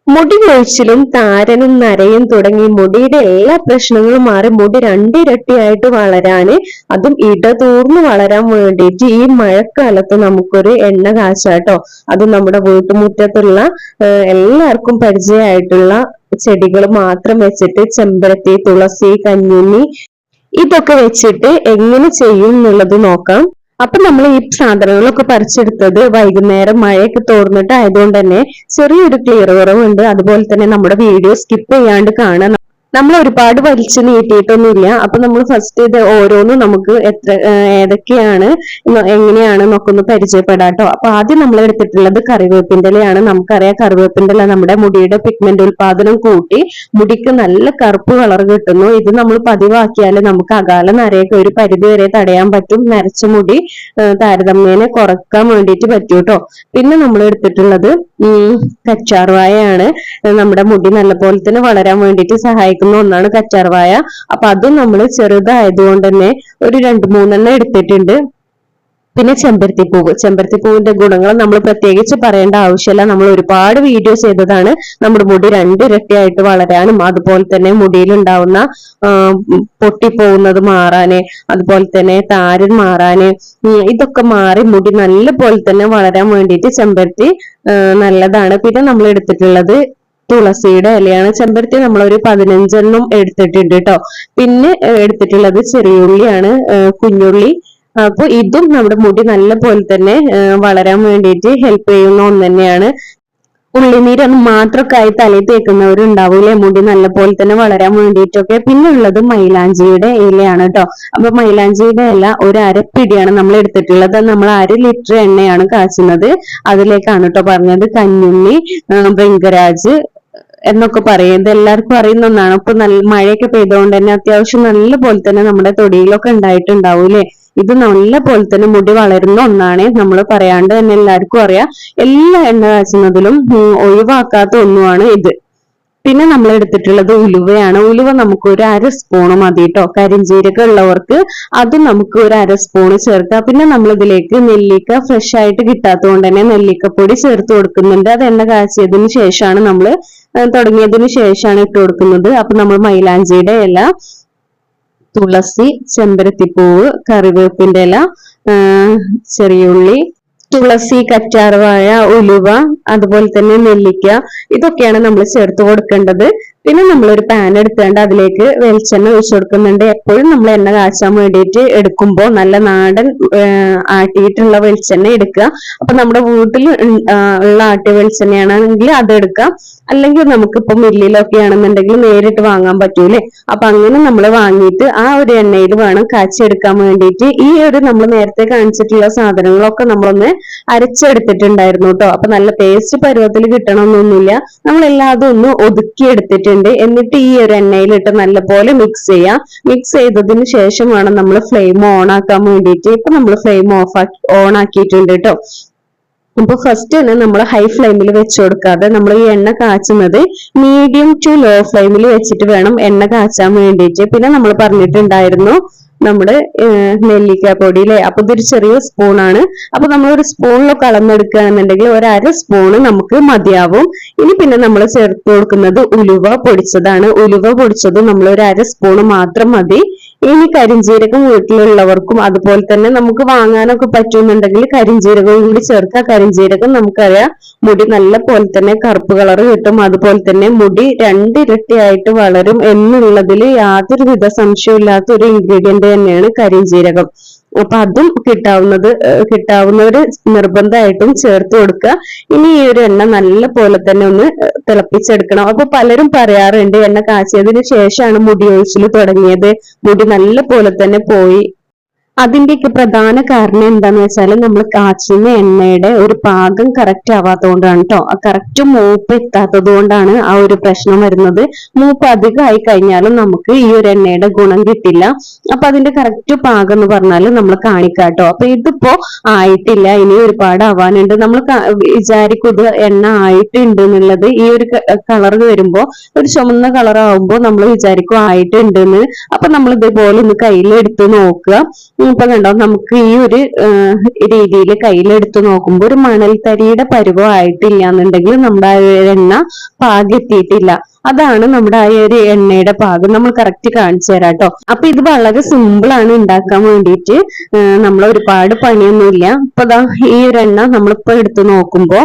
മുടി കൊഴിച്ചിലും താരനും നരയും തുടങ്ങി മുടിയുടെ എല്ലാ പ്രശ്നങ്ങളും മാറി മുടി രണ്ടിരട്ടിയായിട്ട് വളരാന്, അതും ഇടതൂർന്ന് വളരാൻ വേണ്ടിയിട്ട് ഈ മഴക്കാലത്ത് നമുക്കൊരു എണ്ണ കാച്ചാട്ടോ. അതും നമ്മുടെ വീട്ടുമുറ്റത്തുള്ള എല്ലാവർക്കും പരിചയമായിട്ടുള്ള ചെടികൾ മാത്രം വെച്ചിട്ട് ചെമ്പരത്തി, തുളസി, കഞ്ഞുണ്ണി ഇതൊക്കെ വെച്ചിട്ട് എങ്ങനെ ചെയ്യും എന്നുള്ളത് നോക്കാം. അപ്പൊ നമ്മൾ ഈ സാധനങ്ങളൊക്കെ പറിച്ചെടുത്തത് വൈകുന്നേരം മഴയൊക്കെ തോർന്നിട്ട് ആയതുകൊണ്ട് തന്നെ ചെറിയൊരു ക്ലിയർ കുറവുണ്ട്. അതുപോലെ തന്നെ നമ്മുടെ വീഡിയോ സ്കിപ്പ് ചെയ്യാണ്ട് കാണാൻ നമ്മൾ ഒരുപാട് വലിച്ചു നീട്ടിയിട്ടൊന്നുമില്ല. അപ്പൊ നമ്മൾ ഫസ്റ്റ് ഇത് ഓരോന്നും നമുക്ക് ഏതൊക്കെയാണ് എങ്ങനെയാണ് എന്നൊക്കെ ഒന്ന് പരിചയപ്പെടാട്ടോ. അപ്പൊ ആദ്യം നമ്മൾ എടുത്തിട്ടുള്ളത് കറിവേപ്പിന്റെ ഇലയാണ്. നമുക്കറിയാം കറിവേപ്പിന്റെ ഇല നമ്മുടെ മുടിയുടെ പിഗ്മെന്റ് ഉൽപാദനം കൂട്ടി മുടിക്ക് നല്ല കറുപ്പ് കളർ കിട്ടുന്നു. ഇത് നമ്മൾ പതിവാക്കിയാൽ നമുക്ക് അകാല നരയൊക്കെ ഒരു പരിധി വരെ തടയാൻ പറ്റും. നരച്ച മുടി താരതമ്യേന കുറക്കാൻ വേണ്ടിയിട്ട് പറ്റും കേട്ടോ. പിന്നെ നമ്മൾ എടുത്തിട്ടുള്ളത് കറ്റാർവാഴയാണ്. നമ്മുടെ മുടി നല്ലപോലെ തന്നെ വളരാൻ വേണ്ടിയിട്ട് സഹായിക്കുന്ന ഒന്നാണ് കറ്റാർവാഴ. അപ്പൊ അതും നമ്മൾ ചെറുതായതുകൊണ്ട് തന്നെ ഒരു 2-3 എടുത്തിട്ടുണ്ട്. പിന്നെ ചെമ്പരത്തിപ്പൂവിന്റെ ഗുണങ്ങൾ നമ്മൾ പ്രത്യേകിച്ച് പറയേണ്ട ആവശ്യമില്ല. നമ്മൾ ഒരുപാട് വീഡിയോ ചെയ്തതാണ്. നമ്മുടെ മുടി രണ്ടിരട്ടിയായിട്ട് വളരാനും അതുപോലെ തന്നെ മുടിയിലുണ്ടാവുന്ന പൊട്ടിപ്പോകുന്നത് മാറാന്, അതുപോലെ തന്നെ താരൻ മാറാന്, ഇതൊക്കെ മാറി മുടി നല്ല പോലെ തന്നെ വളരാൻ വേണ്ടിയിട്ട് ചെമ്പരത്തി നല്ലതാണ്. പിന്നെ നമ്മൾ എടുത്തിട്ടുള്ളത് തുളസിയുടെ ഇലയാണ്. ചെമ്പരത്തി നമ്മൾ ഒരു 15 എടുത്തിട്ടുണ്ട് കേട്ടോ. പിന്നെ എടുത്തിട്ടുള്ളത് ചെറിയുള്ളിയാണ്, കുഞ്ഞുള്ളി. അപ്പൊ ഇതും നമ്മുടെ മുടി നല്ല പോലെ തന്നെ വളരാൻ വേണ്ടിയിട്ട് ഹെൽപ്പ് ചെയ്യുന്ന ഒന്ന് തന്നെയാണ്. ഉള്ളിനീരൊന്നും മാത്രമൊക്കെ ആയി തലയിൽ തേക്കുന്നവരുണ്ടാവൂലേ മുടി നല്ല പോലെ തന്നെ വളരാൻ വേണ്ടിയിട്ടൊക്കെ. പിന്നെ ഉള്ളത് മൈലാഞ്ചിയുടെ ഇലയാണ് കേട്ടോ. അപ്പൊ മൈലാഞ്ചിയുടെ ഇല ഒരു അരപ്പിടിയാണ് നമ്മൾ എടുത്തിട്ടുള്ളത്. നമ്മൾ 1/2 ലിറ്റർ എണ്ണയാണ് കാച്ചുന്നത്. അതിലേക്കാണ് കേട്ടോ പറഞ്ഞത് കഞ്ഞുണ്ണി, ഭൃംഗരാജ് എന്നൊക്കെ പറയും. ഇത് എല്ലാവർക്കും അറിയുന്ന ഒന്നാണ്. ഇപ്പൊ നല്ല മഴയൊക്കെ പെയ്തുകൊണ്ട് തന്നെ അത്യാവശ്യം നല്ല പോലെ തന്നെ നമ്മുടെ തൊടിയിലൊക്കെ ഉണ്ടായിട്ടുണ്ടാവൂലേ. ഇത് നല്ല പോലെ തന്നെ മുടി വളരുന്ന ഒന്നാണ്. നമ്മൾ പറയാണ്ട് തന്നെ എല്ലാവർക്കും അറിയാം. എല്ലാ എണ്ണ കാച്ചുന്നതിലും ഒഴിവാക്കാത്ത ഒന്നുമാണ് ഇത്. പിന്നെ നമ്മൾ എടുത്തിട്ടുള്ളത് ഉലുവയാണ്. ഉലുവ നമുക്ക് ഒരു 1/2 സ്പൂണ് മതി കേട്ടോ. കരിഞ്ജീരകം ഉള്ളവർക്ക് അതും നമുക്ക് ഒരു 1/2 സ്പൂണ് ചേർക്കാം. പിന്നെ നമ്മൾ ഇതിലേക്ക് നെല്ലിക്ക ഫ്രഷ് ആയിട്ട് കിട്ടാത്തത് കൊണ്ട് തന്നെ നെല്ലിക്കപ്പൊടി ചേർത്ത് കൊടുക്കുന്നുണ്ട്. അത് എണ്ണ കാച്ചിയതിന് ശേഷമാണ് നമ്മൾ തുടങ്ങിയതിന് ശേഷമാണ് ഇട്ട് കൊടുക്കുന്നത്. അപ്പൊ നമ്മൾ മൈലാഞ്ചിയുടെ ഇല, തുളസി, ചെമ്പരത്തിപ്പൂവ്, കറിവേപ്പിന്റെ ഇല, ചെറിയുള്ളി, തുളസി, കറ്റാർവാഴ, ഉലുവ, അതുപോലെ തന്നെ നെല്ലിക്ക, ഇതൊക്കെയാണ് നമ്മൾ ചേർത്ത് കൊടുക്കേണ്ടത്. പിന്നെ നമ്മളൊരു പാൻ എടുത്തുകൊണ്ട് അതിലേക്ക് വെളിച്ചെണ്ണ ഒഴിച്ചു കൊടുക്കുന്നുണ്ട്. എപ്പോഴും നമ്മൾ എണ്ണ കാച്ചാൻ വേണ്ടിയിട്ട് എടുക്കുമ്പോൾ നല്ല നാടൻ ആട്ടിയിട്ടുള്ള വെളിച്ചെണ്ണ എടുക്കുക. അപ്പൊ നമ്മുടെ വീട്ടിൽ ഉള്ള ആട്ടിയ വെളിച്ചെണ്ണയാണെങ്കിൽ അത് എടുക്കാം. അല്ലെങ്കിൽ നമുക്കിപ്പോ മില്ലിലൊക്കെ ആണെന്നുണ്ടെങ്കിൽ നേരിട്ട് വാങ്ങാൻ പറ്റൂലേ. അപ്പൊ അങ്ങനെ നമ്മൾ വാങ്ങിയിട്ട് ആ ഒരു എണ്ണയിൽ വേണം കാച്ചിയെടുക്കാൻ വേണ്ടിയിട്ട്. ഈ ഒരു നമ്മൾ നേരത്തെ കാണിച്ചിട്ടുള്ള സാധനങ്ങളൊക്കെ നമ്മളൊന്ന് അരച്ചെടുത്തിട്ടുണ്ടായിരുന്നു കേട്ടോ. അപ്പൊ നല്ല പേസ്റ്റ് പരുവത്തിൽ കിട്ടണമെന്നൊന്നുമില്ല. നമ്മൾ എല്ലാതും ഒന്ന് ഒതുക്കി എടുത്തിട്ടുണ്ട്. എന്നിട്ട് ഈ ഒരു എണ്ണയിലിട്ട് നല്ലപോലെ മിക്സ് ചെയ്യാം. മിക്സ് ചെയ്തതിന് ശേഷം വേണം നമ്മൾ ഫ്ലെയിം ഓൺ ആക്കാൻ വേണ്ടിയിട്ട്. ഇപ്പൊ നമ്മൾ ഫ്ലെയിം ഓൺ ആക്കിയിട്ടുണ്ട് കേട്ടോ. അപ്പൊ ഫസ്റ്റ് തന്നെ നമ്മൾ ഹൈ ഫ്ലെയിമിൽ വെച്ച് കൊടുക്കാതെ നമ്മൾ ഈ എണ്ണ കാച്ചുന്നത് മീഡിയം ടു ലോ ഫ്ലെയിമിൽ വെച്ചിട്ട് വേണം എണ്ണ കാച്ചാൻ വേണ്ടിയിട്ട്. പിന്നെ നമ്മൾ പറഞ്ഞിട്ടുണ്ടായിരുന്നു നമ്മുടെ നെല്ലിക്കാപ്പൊടി അല്ലെ. അപ്പൊ ഇതൊരു ചെറിയ സ്പൂണാണ്. അപ്പൊ നമ്മൾ ഒരു സ്പൂണിലൊക്കെ അളന്നെടുക്കുകയാണെന്നുണ്ടെങ്കിൽ ഒരു 1/2 സ്പൂണ് നമുക്ക് മതിയാവും. ഇനി പിന്നെ നമ്മൾ ചേർത്ത് കൊടുക്കുന്നത് ഉലുവ പൊടിച്ചതാണ്. ഉലുവ പൊടിച്ചത് നമ്മൾ ഒരു 1/2 സ്പൂണ് മാത്രം മതി. ഇനി കരിഞ്ജീരകം വീട്ടിലുള്ളവർക്കും അതുപോലെ തന്നെ നമുക്ക് വാങ്ങാനൊക്കെ പറ്റുന്നുണ്ടെങ്കിൽ കരിഞ്ജീരകവും കൂടി ചേർക്കുക. കരിഞ്ജീരകം നമുക്കറിയാം മുടി നല്ല പോലെ തന്നെ കറുപ്പ് കളർ കിട്ടും. അതുപോലെ തന്നെ മുടി രണ്ടിരട്ടിയായിട്ട് വളരും എന്നുള്ളതിൽ യാതൊരുവിധ സംശയമില്ലാത്ത ഒരു ഇൻഗ്രീഡിയന്റ് തന്നെയാണ് കരിഞ്ജീരകം. അപ്പൊ അതും കിട്ടാവുന്നവര് നിർബന്ധമായിട്ടും ചേർത്ത് കൊടുക്കുക. ഇനി ഈ ഒരു എണ്ണ നല്ല പോലെ തന്നെ ഒന്ന് തിളപ്പിച്ചെടുക്കണം. അപ്പൊ പലരും പറയാറുണ്ട് എണ്ണ കാച്ചിയതിന് ശേഷമാണ് മുടി ഒഴിച്ചിൽ തുടങ്ങിയത്, മുടി നല്ല പോലെ തന്നെ പോയി. അതിന്റെയൊക്കെ പ്രധാന കാരണം എന്താന്ന് വെച്ചാൽ നമ്മൾ കാച്ചുന്ന എണ്ണയുടെ ഒരു പാകം കറക്റ്റ് ആവാത്തതുകൊണ്ടാണ് കേട്ടോ. ആ കറക്റ്റ് മൂപ്പ് എത്താത്തത് കൊണ്ടാണ് ആ ഒരു പ്രശ്നം വരുന്നത്. മൂപ്പ് അധികമായി കഴിഞ്ഞാലും നമുക്ക് ഈ ഒരു എണ്ണയുടെ ഗുണം കിട്ടില്ല. അപ്പൊ അതിന്റെ കറക്റ്റ് പാകം എന്ന് പറഞ്ഞാൽ നമ്മൾ കാണിക്കാട്ടോ. അപ്പൊ ഇതിപ്പോ ആയിട്ടില്ല, ഇനി ഒരുപാട് ആവാനുണ്ട്. നമ്മൾ വിചാരിക്കും ഇത് എണ്ണ ആയിട്ടുണ്ട് എന്നുള്ളത്. ഈ ഒരു കളർ വരുമ്പോ ഒരു ചുമന്ന കളർ ആവുമ്പോ നമ്മൾ വിചാരിക്കും ആയിട്ടുണ്ട് എന്ന്. അപ്പൊ നമ്മൾ ഇതേപോലെ ഒന്ന് കയ്യിൽ എടുത്ത് നോക്കുക. ഇപ്പൊ കണ്ടോ, നമുക്ക് ഈ ഒരു രീതിയിൽ കയ്യിലെടുത്ത് നോക്കുമ്പോൾ ഒരു മണൽത്തരിയുടെ പരുവം ആയിട്ടില്ല എന്നുണ്ടെങ്കിൽ നമ്മുടെ ആ ഒരു എണ്ണ പാകെത്തിയിട്ടില്ല. അതാണ് നമ്മുടെ ആ ഒരു എണ്ണയുടെ പാകം. നമ്മൾ കറക്റ്റ് കാണിച്ചു തരാം കേട്ടോ. അപ്പൊ ഇത് വളരെ സിമ്പിൾ ആണ് ഉണ്ടാക്കാൻ വേണ്ടിയിട്ട്. നമ്മൾ ഒരുപാട് പണിയൊന്നുമില്ല. ഇപ്പൊ ദാ ഈ ഒരു എണ്ണ നമ്മളിപ്പോ എടുത്തു നോക്കുമ്പോ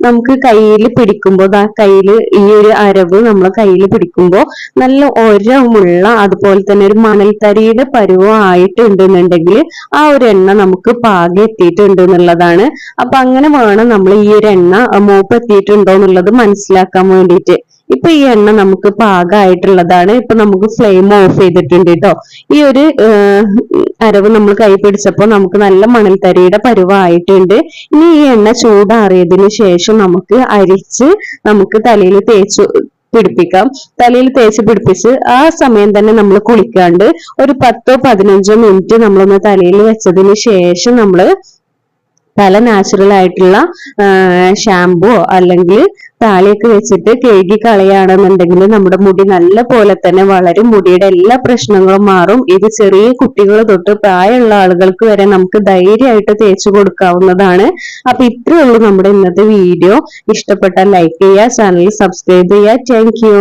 നമുക്ക് കയ്യിൽ പിടിക്കുമ്പോ കയ്യിൽ ഈ ഒരു അരവ് നമ്മളെ കയ്യിൽ പിടിക്കുമ്പോ നല്ല ഒരമുള്ള, അതുപോലെ തന്നെ ഒരു മണൽത്തരിയുടെ പരുവം ആയിട്ടുണ്ടെന്നുണ്ടെങ്കിൽ ആ ഒരു എണ്ണ നമുക്ക് പാകം എത്തിയിട്ടുണ്ട് എന്നുള്ളതാണ്. അപ്പൊ അങ്ങനെ വേണം നമ്മൾ ഈ ഒരു എണ്ണ മൂപ്പ് എത്തിയിട്ടുണ്ടോ എന്നുള്ളത് മനസ്സിലാക്കാൻ വേണ്ടിയിട്ട്. ഇപ്പൊ ഈ എണ്ണ നമുക്ക് പാകമായിട്ടുള്ളതാണ്. ഇപ്പൊ നമുക്ക് ഫ്ലെയിം ഓഫ് ചെയ്തിട്ടുണ്ട് കേട്ടോ. ഈ ഒരു അരവ് നമ്മൾ കൈ പിടിച്ചപ്പോ നമുക്ക് നല്ല മണൽത്തരിയുടെ പരുവായിട്ടുണ്ട്. ഇനി ഈ എണ്ണ ചൂടാറിയതിനു ശേഷം നമുക്ക് അരിച്ച് നമുക്ക് തലയിൽ തേച്ചു പിടിപ്പിക്കാം. തലയിൽ തേച്ച് പിടിപ്പിച്ച് ആ സമയം തന്നെ നമ്മൾ കുളിക്കാണ്ട് ഒരു 10-15 മിനിറ്റ് നമ്മളൊന്ന് തലയിൽ വെച്ചതിന് ശേഷം നമ്മള് തല നാച്ചുറൽ ആയിട്ടുള്ള ഷാമ്പോ അല്ലെങ്കിൽ താളിയൊക്കെ വെച്ചിട്ട് കഴുകി കളയാണെന്നുണ്ടെങ്കിൽ നമ്മുടെ മുടി നല്ല പോലെ തന്നെ വളരും. മുടിയുടെ എല്ലാ പ്രശ്നങ്ങളും മാറും. ഇത് ചെറിയ കുട്ടികൾ തൊട്ട് പ്രായമുള്ള ആളുകൾക്ക് വരെ നമുക്ക് ധൈര്യമായിട്ട് തേച്ചു കൊടുക്കാവുന്നതാണ്. അപ്പൊ ഇത്രയേ ഉള്ളൂ നമ്മുടെ ഇന്നത്തെ വീഡിയോ. ഇഷ്ടപ്പെട്ടാൽ ലൈക്ക് ചെയ്യുക, ചാനൽ സബ്സ്ക്രൈബ് ചെയ്യുക. Thank you.